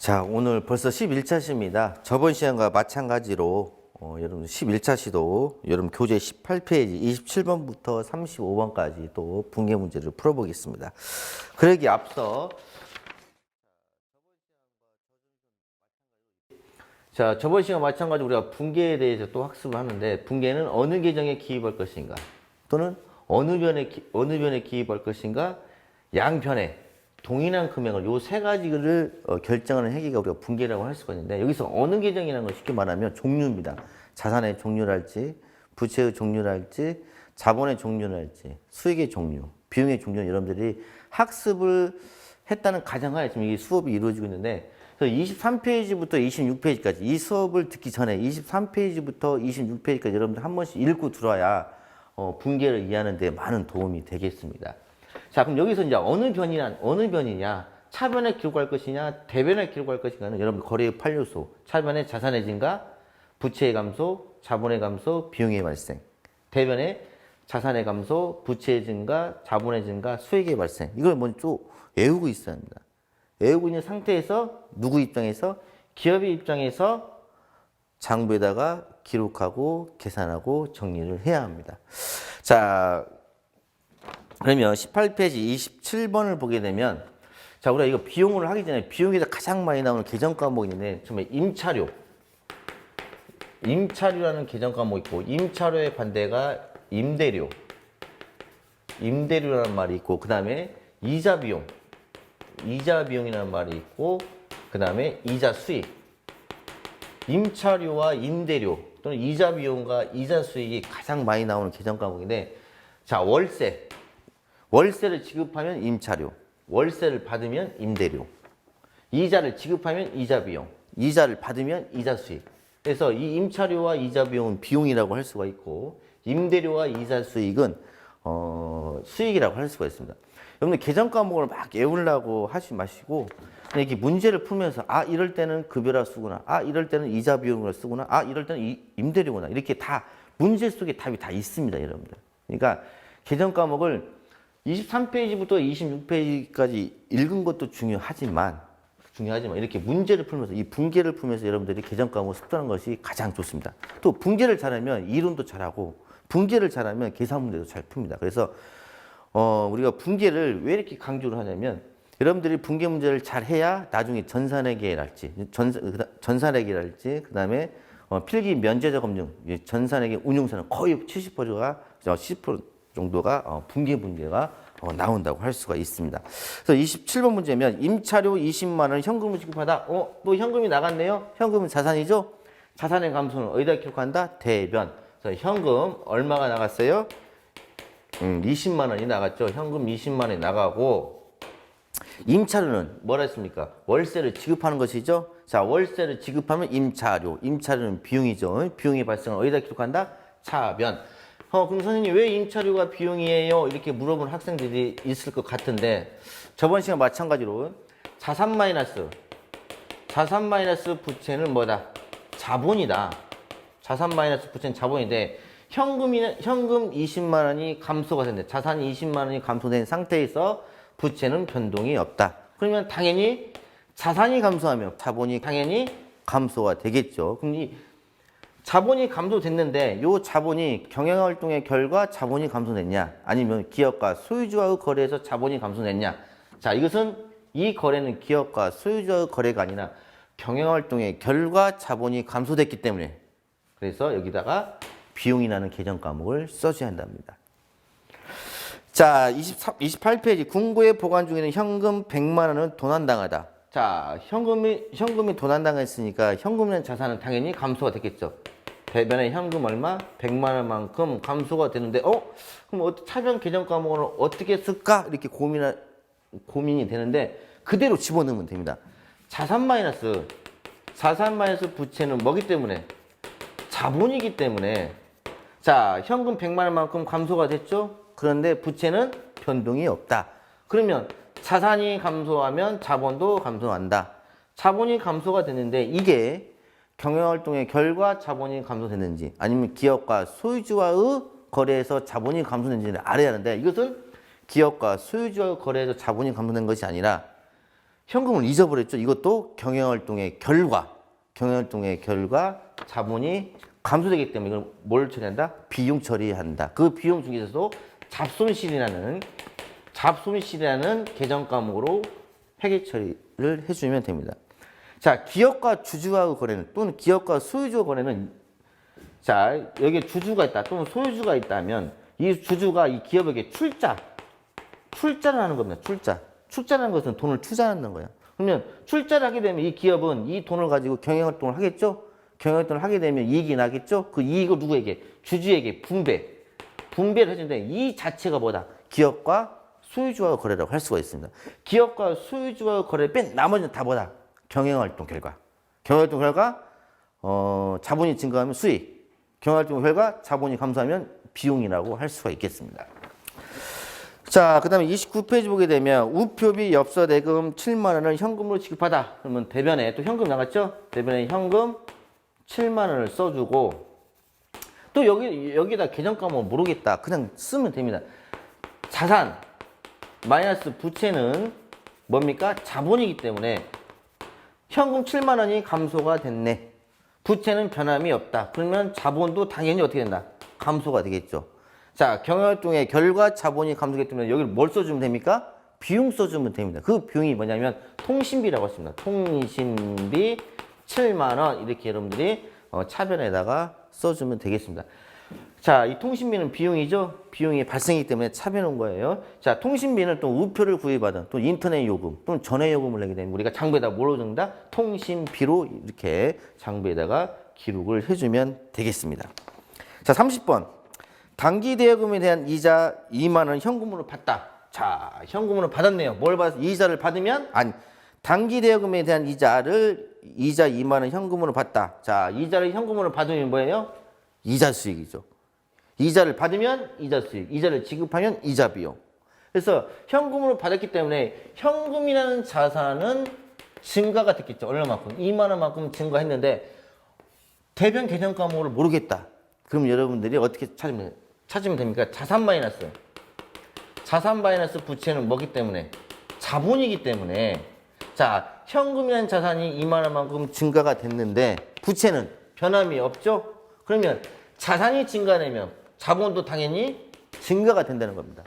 자, 오늘 벌써 11차 시입니다. 저번 시간과 마찬가지로 여러분 11차 시도 여러분 교재 18페이지 27번부터 35번까지 또 분계 문제를 풀어보겠습니다. 그러기 앞서 자, 저번 시간 마찬가지로 우리가 분계에 대해서 또 학습을 하는데, 분계는 어느 계정에 기입할 것인가, 또는 어느 변에 기입할 것인가, 양변에 동일한 금액을, 요 세 가지를 결정하는 행위가 우리가 분계라고 할 수가 있는데, 여기서 어느 계정이라는 걸 쉽게 말하면 종류입니다. 자산의 종류랄지, 부채의 종류랄지, 자본의 종류랄지, 수익의 종류, 비용의 종류는 여러분들이 학습을 했다는 가정하에 지금 이 수업이 이루어지고 있는데, 그래서 23페이지부터 26페이지까지 이 수업을 듣기 전에 23페이지부터 26페이지까지 여러분들 한 번씩 읽고 들어야 분계를 이해하는 데 많은 도움이 되겠습니다. 자, 그럼 여기서 이제 어느 변이냐, 차변에 기록할 것이냐, 대변에 기록할 것인가는 여러분들 거래의 8요소, 차변에 자산의 증가, 부채의 감소, 자본의 감소, 비용의 발생, 대변에 자산의 감소, 부채의 증가, 자본의 증가, 수익의 발생. 이걸 먼저 쭉 외우고 있어야 합니다. 외우고 있는 상태에서 누구 입장에서? 기업의 입장에서 장부에다가 기록하고 계산하고 정리를 해야 합니다. 자, 그러면 18페이지 27번을 보게 되면, 자, 우리가 이거 비용을 하기 전에 비용에서 가장 많이 나오는 계정 과목이 있는데, 처음에 임차료. 임차료라는 계정 과목이 있고, 임차료의 반대가 임대료. 임대료라는 말이 있고, 그 다음에 이자 비용. 이자 비용이라는 말이 있고, 그 다음에 이자 수익. 임차료와 임대료 또는 이자 비용과 이자 수익이 가장 많이 나오는 계정 과목인데, 자, 월세. 월세를 지급하면 임차료, 월세를 받으면 임대료, 이자를 지급하면 이자 비용, 이자를 받으면 이자 수익. 그래서 이 임차료와 이자 비용은 비용이라고 할 수가 있고, 임대료와 이자 수익은 수익이라고 할 수가 있습니다. 여러분들 계정 과목을 막 외우려고 하지 마시고, 그냥 이렇게 문제를 풀면서, 아, 이럴 때는 급여라 쓰구나, 아, 이럴 때는 이자 비용을 쓰구나, 아, 이럴 때는 임대료구나, 이렇게 다 문제 속에 답이 다 있습니다, 여러분들. 그러니까 계정 과목을 23페이지부터 26페이지까지 읽은 것도 중요하지만 이렇게 문제를 풀면서, 이 분계를 풀면서 여러분들이 계정 과목을 습득하는 것이 가장 좋습니다. 또 분계를 잘하면 이론도 잘하고, 분계를 잘하면 계산 문제도 잘 풉니다. 그래서 우리가 분계를 왜 이렇게 강조를 하냐면, 여러분들이 분계 문제를 잘 해야 나중에 전산회계랄지, 그 다음에 필기 면제자 검증, 전산회계 운용사는 거의 70%가 70% 정도가 분계 문제가 나온다고 할 수가 있습니다. 그래서 27번 문제면, 임차료 20만 원 현금을 지급하다. 또 현금이 나갔네요. 현금은 자산이죠. 자산의 감소는 어디다 기록한다? 대변. 그래서 현금 얼마가 나갔어요? 20만 원이 나갔죠. 현금 20만 원이 나가고, 임차료는 뭐라 했습니까? 월세를 지급하는 것이죠. 자, 월세를 지급하면 임차료. 임차료는 비용이죠. 비용이 발생을 어디다 기록한다? 차변. 그럼 선생님 왜 임차료가 비용이에요? 이렇게 물어보는 학생들이 있을 것 같은데, 저번 시간 마찬가지로 자산 마이너스 부채는 뭐다? 자본이다. 자산 마이너스 부채는 자본인데, 현금 20만 원이 감소가 됐는데, 자산이 20만 원이 감소된 상태에서 부채는 변동이 없다. 그러면 당연히 자산이 감소하면 자본이 당연히 감소가 되겠죠. 그럼 이 자본이 감소됐는데, 이 자본이 경영활동의 결과 자본이 감소됐냐, 아니면 기업과 소유주와의 거래에서 자본이 감소됐냐. 자, 이 거래는 기업과 소유주와의 거래가 아니라 경영활동의 결과 자본이 감소됐기 때문에, 그래서 여기다가 비용이라는 계정 과목을 써줘야 한답니다. 자, 28페이지 궁고에 보관 중에는 현금 100만 원은 도난당하다. 자, 현금이 도난당했으니까 현금이라는 자산은 당연히 감소가 됐겠죠. 대변에 현금 얼마? 100만 원만큼 감소가 되는데, 그럼 차변 계정 과목을 어떻게 쓸까? 이렇게 고민이 되는데, 그대로 집어넣으면 됩니다. 자산 마이너스 부채는 뭐기 때문에? 자본이기 때문에. 자, 현금 100만 원만큼 감소가 됐죠? 그런데 부채는 변동이 없다. 그러면 자산이 감소하면 자본도 감소한다. 자본이 감소가 됐는데, 이게 경영활동의 결과 자본이 감소됐는지, 아니면 기업과 소유주와의 거래에서 자본이 감소됐는지를 알아야 하는데, 이것은 기업과 소유주와의 거래에서 자본이 감소된 것이 아니라 현금을 잊어버렸죠. 이것도 경영활동의 결과 자본이 감소되기 때문에 이걸 뭘 처리한다? 비용 처리한다. 그 비용 중에서도 잡손실이라는 계정 과목으로 회계 처리를 해주면 됩니다. 자, 기업과 주주와의 거래는 또는 기업과 소유주와 거래는 자, 여기에 주주가 있다 또는 소유주가 있다면 이 주주가 이 기업에게 출자를 하는 겁니다. 출자라는 것은 돈을 투자하는 거예요. 그러면 출자를 하게 되면 이 기업은 이 돈을 가지고 경영활동을 하겠죠? 경영활동을 하게 되면 이익이 나겠죠? 그 이익을 누구에게? 주주에게 분배를 해주는데 이 자체가 뭐다? 기업과 소유주와의 거래라고 할 수가 있습니다. 기업과 소유주와의 거래를 뺀 나머지는 다 뭐다? 경영활동 결과. 경영활동 결과 자본이 증가하면 수익. 경영활동 결과 자본이 감소하면 비용이라고 할 수가 있겠습니다. 자, 그 다음에 29페이지 보게 되면 우표비 엽서 대금 7만 원을 현금으로 지급하다. 그러면 대변에 또 현금 나갔죠? 대변에 현금 7만 원을 써주고 또 여기다 계정 과목 모르겠다. 그냥 쓰면 됩니다. 자산 마이너스 부채는 뭡니까? 자본이기 때문에 현금 7만 원이 감소가 됐네. 부채는 변함이 없다. 그러면 자본도 당연히 어떻게 된다? 감소가 되겠죠. 자, 경영활동의 결과 자본이 감소하기 때문에 여기를 뭘 써주면 됩니까? 비용 써주면 됩니다. 그 비용이 뭐냐면 통신비라고 했습니다. 통신비 7만 원 이렇게 여러분들이 차변에다가 써주면 되겠습니다. 자, 이 통신비는 비용이죠. 비용이 발생이기 때문에 차변한 거예요. 자, 통신비는 또 우표를 구입하든 또 인터넷 요금 또는 전화 요금을 내게 되면 우리가 장부에다 뭐로 적는다? 통신비로 이렇게 장부에다가 기록을 해주면 되겠습니다. 자, 30번. 단기 대여금에 대한 이자 2만 원 현금으로 받다. 자, 현금으로 받았네요. 뭘 받았어? 이자를 받으면 단기 대여금에 대한 이자 2만 원 현금으로 받다. 자, 이자를 현금으로 받으면 뭐예요? 이자 수익이죠. 이자를 받으면 이자 수익, 이자를 지급하면 이자 비용. 그래서 현금으로 받았기 때문에 현금이라는 자산은 증가가 됐겠죠. 얼마만큼? 2만 원만큼 증가했는데 대변 계정 과목을 모르겠다. 그럼 여러분들이 어떻게 찾으면 됩니까? 자산 마이너스 부채는 뭐기 때문에? 자본이기 때문에. 자, 현금이라는 자산이 2만 원만큼 증가가 됐는데 부채는 변함이 없죠? 그러면 자산이 증가되면 자본도 당연히 증가가 된다는 겁니다.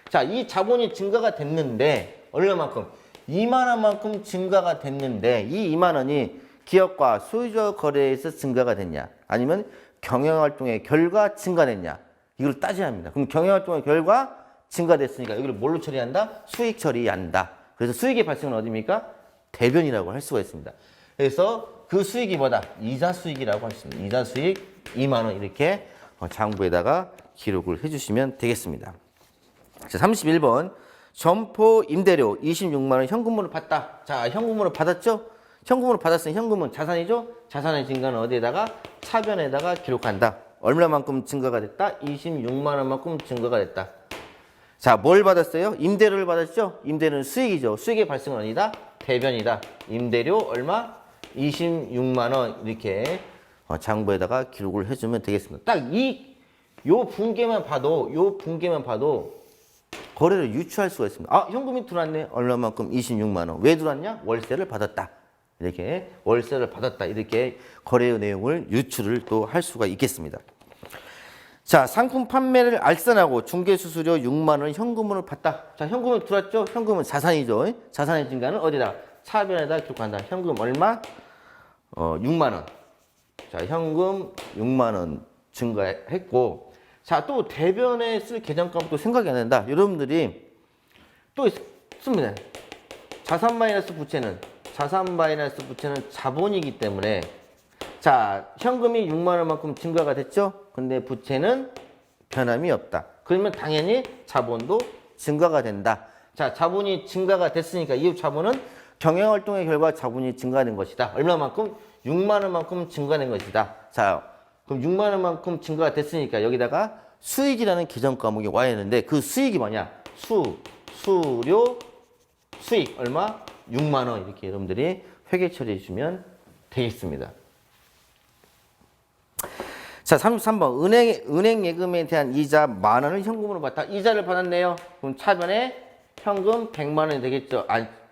자, 이 자본이 증가가 됐는데 얼마만큼? 2만 원만큼 증가가 됐는데 이 2만 원이 기업과 소유자 거래에서 증가가 됐냐? 아니면 경영활동의 결과 증가됐냐? 이걸 따져야 합니다. 그럼 경영활동의 결과 증가됐으니까 여기를 뭘로 처리한다? 수익 처리한다. 그래서 수익의 발생은 어디입니까? 대변이라고 할 수가 있습니다. 그래서 그 수익이 뭐다? 이자 수익이라고 할 수 있습니다. 이자 수익 2만 원 이렇게 장부에다가 기록을 해주시면 되겠습니다. 자, 31번. 점포 임대료 26만 원 현금으로 받다. 자, 현금으로 받았죠? 현금으로 받았으니 현금은 자산이죠? 자산의 증가는 어디에다가? 차변에다가 기록한다. 얼마만큼 증가가 됐다? 26만 원만큼 증가가 됐다. 자, 뭘 받았어요? 임대료를 받았죠? 임대료는 수익이죠. 수익의 발생은 어디다? 대변이다. 임대료 얼마? 26만 원 이렇게 장부에다가 기록을 해주면 되겠습니다. 딱 요 분계만 봐도 거래를 유추할 수가 있습니다. 아, 현금이 들어왔네. 얼마만큼? 26만 원. 왜 들어왔냐? 월세를 받았다. 이렇게 월세를 받았다. 이렇게 거래의 내용을 유추를 또 할 수가 있겠습니다. 자, 상품 판매를 알선하고 중개수수료 6만 원 현금으로 받다. 자, 현금은 들어왔죠? 현금은 자산이죠. 자산의 증가는 어디다? 차변에다 기록한다. 현금 얼마? 6만 원. 자, 현금 6만 원 증가했고, 자, 또 대변에 쓸 계정값도 생각이 안 난다. 여러분들이 또 씁니다. 자산 마이너스 부채는 자본이기 때문에, 자, 현금이 6만 원만큼 증가가 됐죠? 근데 부채는 변함이 없다. 그러면 당연히 자본도 증가가 된다. 자, 자본이 증가가 됐으니까 이 자본은 경영활동의 결과 자본이 증가된 것이다. 얼마만큼? 6만 원만큼 증가된 것이다. 자, 그럼 6만 원만큼 증가가 됐으니까 여기다가 수익이라는 계정 과목이 와야 하는데 그 수익이 뭐냐? 수료, 수익 얼마? 6만 원 이렇게 여러분들이 회계 처리해 주시면 되겠습니다. 자, 33번. 은행 예금에 대한 이자 10,000원을 현금으로 받다. 이자를 받았네요. 그럼 차변에 현금 100만 원이 되겠죠.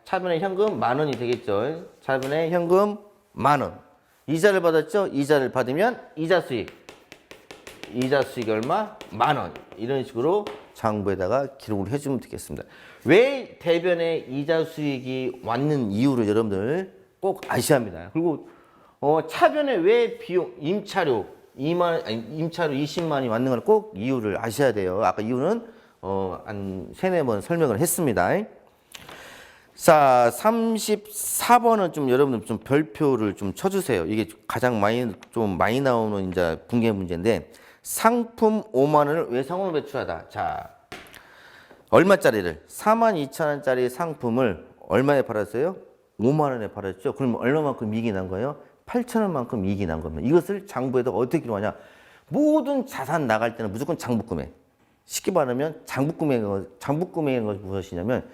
차변에 현금 10,000원이 되겠죠. 차변에 현금 10,000원. 이자를 받았죠. 이자를 받으면 이자 수익. 이자 수익이 얼마? 10,000원. 이런 식으로 장부에다가 기록을 해주면 되겠습니다. 왜 대변에 이자 수익이 왔는 이유를 여러분들 꼭 아셔야 합니다. 그리고 차변에 왜 비용, 임차료 20만이 왔는 걸 꼭 이유를 아셔야 돼요. 아까 이유는 한 3-4번 설명을 했습니다. 자, 34번은 좀 여러분들 좀 별표를 좀 쳐주세요. 이게 가장 많이 나오는 이제 분계 문제인데, 상품 5만 원을 외상으로 배출하다. 자, 얼마짜리를 42,000원짜리 상품을 얼마에 팔았어요? 5만 원에 팔았죠. 그럼 얼마만큼 이익이 난 거예요? 8,000원만큼 이익이 난 겁니다. 이것을 장부에다 어떻게 기록하냐? 모든 자산 나갈 때는 무조건 장부금액. 쉽게 말하면 장부금액인 것이 무엇이냐면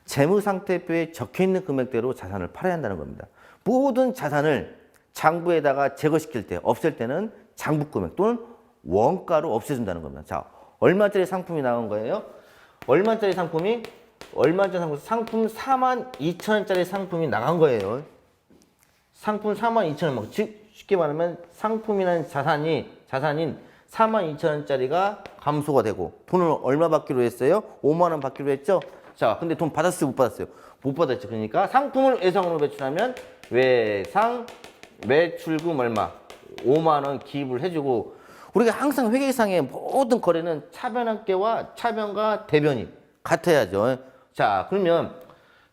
재무상태표에 적혀있는 금액대로 자산을 팔아야 한다는 겁니다. 모든 자산을 장부에다가 제거시킬 때, 없앨 때는 장부금액 또는 원가로 없애준다는 겁니다. 자, 얼마짜리 상품이 나온 거예요? 얼마짜리 상품? 상품 42,000원짜리 상품이 나간 거예요. 상품 42,000원. 즉 쉽게 말하면 상품이라는 자산인 42,000원짜리가 감소가 되고, 돈을 얼마 받기로 했어요? 5만 원 받기로 했죠? 자, 근데 돈 받았어요? 못 받았어요? 못 받았죠. 그러니까 상품을 외상으로 배출하면 외상 매출금 얼마? 5만 원 기입을 해주고, 우리가 항상 회계상의 모든 거래는 차변과 대변이 같아야죠. 자, 그러면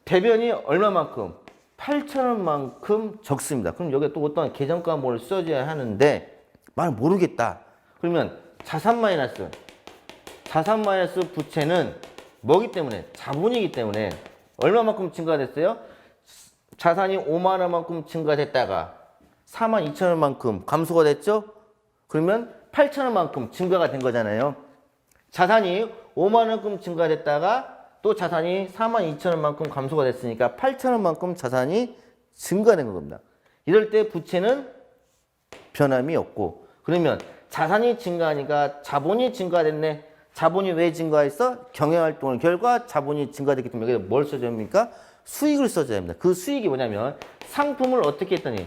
대변이 얼마만큼? 8,000원만큼 적습니다. 그럼 여기에 또 어떤 계정과목을 써줘야 하는데, 말 모르겠다. 그러면 자산 마이너스 부채는 뭐기 때문에? 자본이기 때문에 얼마만큼 증가됐어요? 자산이 5만 원만큼 증가됐다가 42,000원만큼 감소가 됐죠? 그러면 8,000원만큼 증가가 된 거잖아요. 자산이 5만 원만큼 증가됐다가 또 자산이 42,000원만큼 감소가 됐으니까 8,000원만큼 자산이 증가된 겁니다. 이럴 때 부채는 변함이 없고, 그러면 자산이 증가하니까 자본이 증가됐네. 자본이 왜 증가했어? 경영활동의 결과 자본이 증가됐기 때문에 여기다 뭘 써줘야 합니까? 수익을 써줘야 합니다. 그 수익이 뭐냐면 상품을 어떻게 했더니,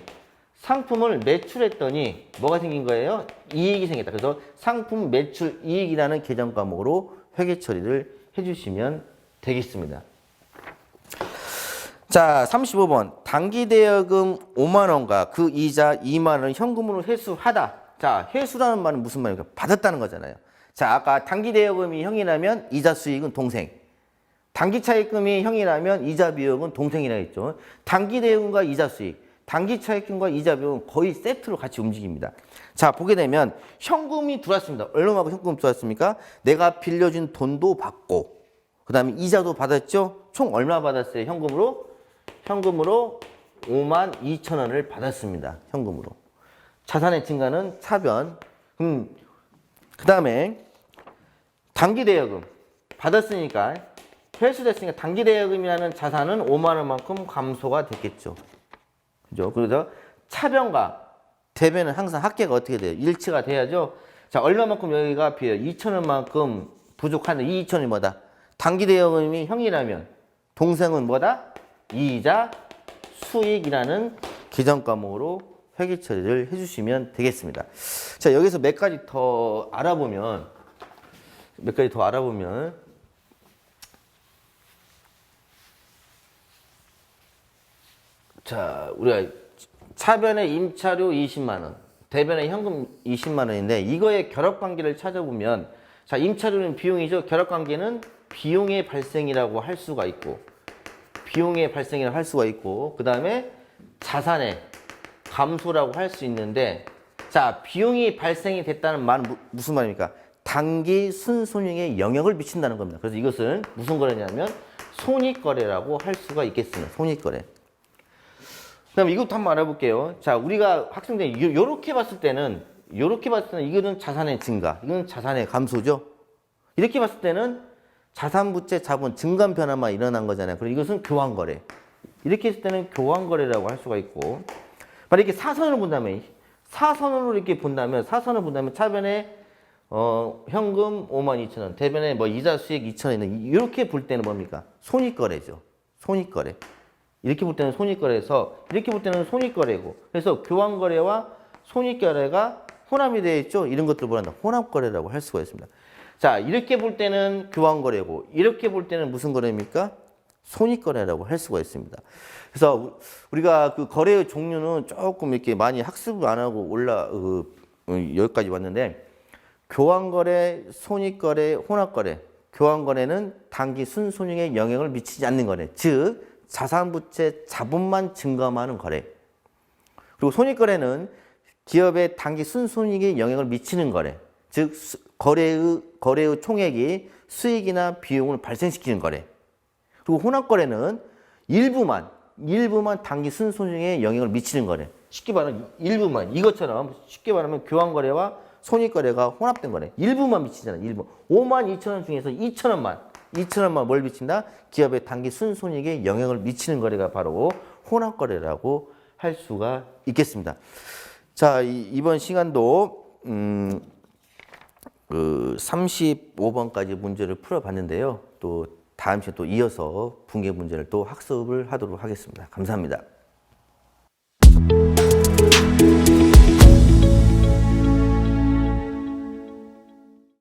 상품을 매출했더니 뭐가 생긴 거예요? 이익이 생겼다. 그래서 상품 매출 이익이라는 계정 과목으로 회계 처리를 해주시면 되겠습니다. 자, 35번. 단기대여금 5만 원과 그 이자 2만 원을 현금으로 회수하다. 자, 회수라는 말은 무슨 말입니까? 받았다는 거잖아요. 자, 아까 단기대여금이 형이라면 이자 수익은 동생. 단기차입금이 형이라면 이자 비용은 동생이라 했죠. 단기대여금과 이자 수익, 단기차입금과 이자 비용은 거의 세트로 같이 움직입니다. 자, 보게 되면 현금이 들어왔습니다. 얼마만큼 현금 들어왔습니까? 내가 빌려준 돈도 받고, 그 다음에 이자도 받았죠. 총 얼마 받았어요? 현금으로 52,000원을 받았습니다. 현금으로. 자산의 증가는 차변. 그 다음에 단기대여금 받았으니까, 회수됐으니까 단기대여금이라는 자산은 5만 원만큼 감소가 됐겠죠. 그죠? 그래서 차변과 대변은 항상 합계가 어떻게 돼요? 일치가 돼야죠. 자, 얼마만큼 여기가 비해요? 2,000원만큼 부족한데, 이 2,000원이 뭐다? 단기대여금이 형이라면 동생은 뭐다? 이자 수익이라는 계정 과목으로 회계 처리를 해주시면 되겠습니다. 자, 여기서 몇 가지 더 알아보면, 자, 우리가 차변에 임차료 20만 원, 대변에 현금 20만 원인데, 이거의 결합관계를 찾아보면, 자, 임차료는 비용이죠. 결합관계는 비용의 발생이라고 할 수가 있고, 그 다음에 자산의 감소라고 할 수 있는데, 자, 비용이 발생이 됐다는 말은 무슨 말입니까? 단기 순손익에 영향을 미친다는 겁니다. 그래서 이것은 무슨 거래냐면 손익거래라고 할 수가 있겠습니다. 손익거래. 그럼 이것도 한번 알아볼게요. 자, 우리가 학생 때 이렇게 봤을 때는 이거는 자산의 증가, 이건 자산의 감소죠. 이렇게 봤을 때는 자산 부채 자본 증감 변화만 일어난 거잖아요. 그리고 이것은 교환거래. 이렇게 했을 때는 교환거래라고 할 수가 있고, 만약 이렇게 사선으로 본다면 차변에 현금 52,000원, 대변에 뭐 이자 수익 2,000원, 이렇게 볼 때는 뭡니까? 손익거래죠. 손익거래. 이렇게 볼 때는 손익거래에서 이렇게 볼 때는 손익거래고 그래서 교환거래와 손익거래가 혼합이 되어 있죠. 이런 것들 뭐란다? 혼합거래라고 할 수가 있습니다. 자, 이렇게 볼 때는 교환거래고 이렇게 볼 때는 무슨 거래입니까? 손익거래라고 할 수가 있습니다. 그래서 우리가 그 거래의 종류는 조금 이렇게 많이 학습을 안 하고 여기까지 왔는데 교환거래, 손익거래, 혼합거래. 교환거래는 단기 순손익에 영향을 미치지 않는 거래. 즉 자산부채 자본만 증감하는 거래. 그리고 손익거래는 기업의 단기 순손익에 영향을 미치는 거래. 즉 거래의 총액이 수익이나 비용을 발생시키는 거래. 그리고 혼합거래는 일부만 단기 순손익에 영향을 미치는 거래. 쉽게 말하면 일부만. 이것처럼 쉽게 말하면 교환거래와 손익거래가 혼합된 거래. 일부만 미치잖아. 일부. 52,000원 중에서 2,000원만 뭘 미친다? 기업의 단기 순손익에 영향을 미치는 거래가 바로 혼합거래라고 할 수가 있겠습니다. 자, 이번 시간도 35번까지 문제를 풀어봤는데요. 또 다음 시간에 또 이어서 분계 문제를 또 학습을 하도록 하겠습니다. 감사합니다.